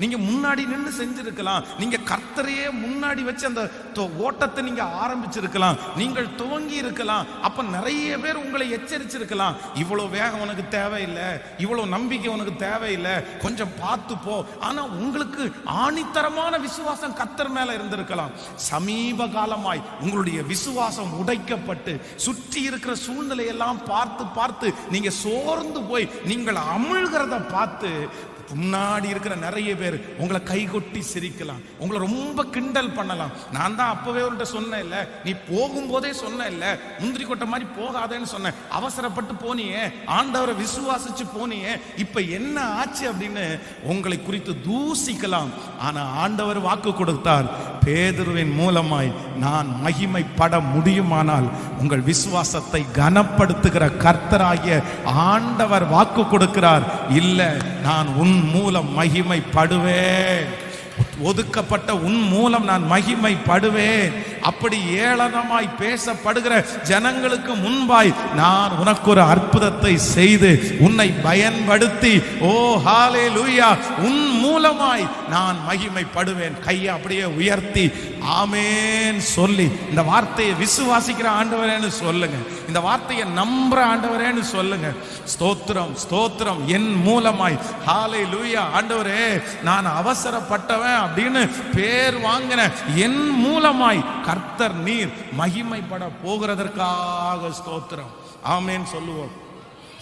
நீங்க முன்னாடி நின்று செஞ்சிருக்கலாம். நீங்க கர்த்தரையே முன்னாடி வச்சு அந்த ஓட்டத்தை நீங்க ஆரம்பிச்சிருக்கலாம். நீங்கள் துவங்கி இருக்கலாம். அப்ப நிறைய பேர் உங்களை எச்சரிச்சிருக்கலாம். இவ்வளவு வேகம் உனக்கு தேவையில்லை, இவ்வளவு நம்பிக்கை உனக்கு தேவையில்லை, கொஞ்சம் பார்த்து போ. ஆனா உங்களுக்கு ஆணித்தரமான விசுவாசம் கர்த்தர் மேல இருந்திருக்கலாம். சமீப காலமாய் உங்களுடைய விசுவாசம் உடைக்கப்பட்டு சுற்றி இருக்கிற சூழ்நிலையெல்லாம் பார்த்து பார்த்து நீங்க சோர்ந்து போய் நீங்கள் அமிழ்கிறத பார்த்து முன்னாடி இருக்கிற நிறைய பேர் உங்களை கைகொட்டி சிரிக்கலாம், உங்களை ரொம்ப கிண்டல் பண்ணலாம். நான் தான் அப்பவே அவர்கிட்ட சொன்னேன் இல்ல, நீ போகும்போதே சொன்ன இல்ல, முந்திரி கொட்டை மாதிரி போகாதேன்னு சொன்னேன், அவசரப்பட்டு போனியே, ஆண்டவரை விசுவாசிச்சு போனியே, இப்ப என்ன ஆச்சு அப்படின்னு உங்களை குறித்து தூசிக்கலாம். ஆனா ஆண்டவர் வாக்கு கொடுத்தார், பேதுருவின் மூலமாய் நான் மகிமைப்பட முடியுமானால் உங்கள் விசுவாசத்தை கனப்படுத்துகிற கர்த்தராகிய ஆண்டவர் வாக்கு கொடுக்கிறார், இல்ல நான் உன் மூலம் மகிமைப்படுவேன், ஒதுக்கப்பட்ட உன் மூலம் நான் மகிமைப்படுவேன். அப்படி ஏளனமாய் பேசப்படுகிற ஜனங்களுக்கு முன்பாய் நான் உனக்கு ஒரு அற்புதத்தை செய்து உன்னை பயன்படுத்தி, ஓ ஹalleluya, உன் மூலமாய் நான் மகிமைப்படுவேன். கையை அப்படியே உயர்த்தி ஆமென் சொல்லி இந்த வார்த்தையை விசுவாசிக்கிற ஆண்டவரேன்னு சொல்லுங்க, இந்த வார்த்தையை நம்புற ஆண்டவரேன்னு சொல்லுங்க. ஸ்தோத்திரம் ஸ்தோத்திரம், என் மூலமாய் ஹalleluya. ஆண்டவரே, நான் அவசரப்பட்டவன் அப்படின்னு பேர் வாங்கின என் மூலமாய் கர்த்தர் நீர் மகிமைப்பட போகிறதற்காக ஸ்தோத்திரம். ஆமென் சொல்லுவோம்.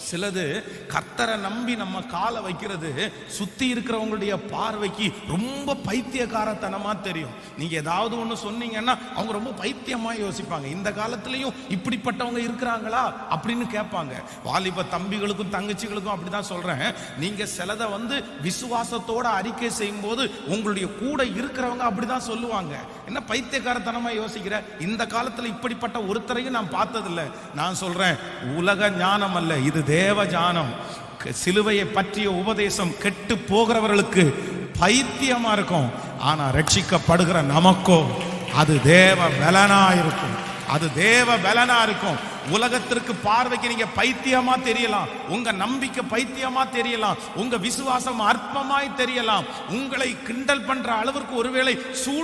சிலது கர்த்தரை நம்பி நம்ம காலை வைக்கிறது சுத்தி இருக்கிறவங்களுடைய பார்வைக்கு ரொம்ப பைத்தியக்காரத்தனமா தெரியும். நீங்க ஏதாவது ஒண்ணு சொன்னீங்கன்னா அவங்க ரொம்ப பைத்தியமா யோசிப்பாங்க. இந்த காலத்திலையும் இப்படிப்பட்டவங்க இருக்கிறாங்களா அப்படின்னு கேட்பாங்க. வாலிப தம்பிகளுக்கும் தங்கச்சிகளுக்கும் அப்படிதான் சொல்றேன். நீங்க சிலதை விசுவாசத்தோட அறிக்கை செய்யும் போது உங்களுடைய கூட இருக்கிறவங்க அப்படிதான் சொல்லுவாங்க, என்ன பைத்தியக்காரத்தனமா யோசிக்கிற. இந்த காலத்துல இப்படிப்பட்ட ஒருத்தரையும் நான் பார்த்ததில்லை. நான் சொல்றேன், உலக ஞானம் அல்ல, இது தேவ ஞானம். சிலுவையை பற்றிய உபதேசம் கெட்டு போகிறவர்களுக்கு பைத்தியமா இருக்கும். ஆனா ரட்சிக்கப்படுகிற நமக்கோ அது தேவ பலனா இருக்கும், அது தேவ பலனா இருக்கும். உலகத்திற்கு பார்வைக்கு நீங்க பைத்தியமா தெரியலாம், உங்க நம்பிக்கை பைத்தியமா தெரியலாம், உங்க விசுவாசம் அற்பமாய் தெரியலாம், உங்களை கிண்டல் பண்ற அளவிற்கு ஒருவேளை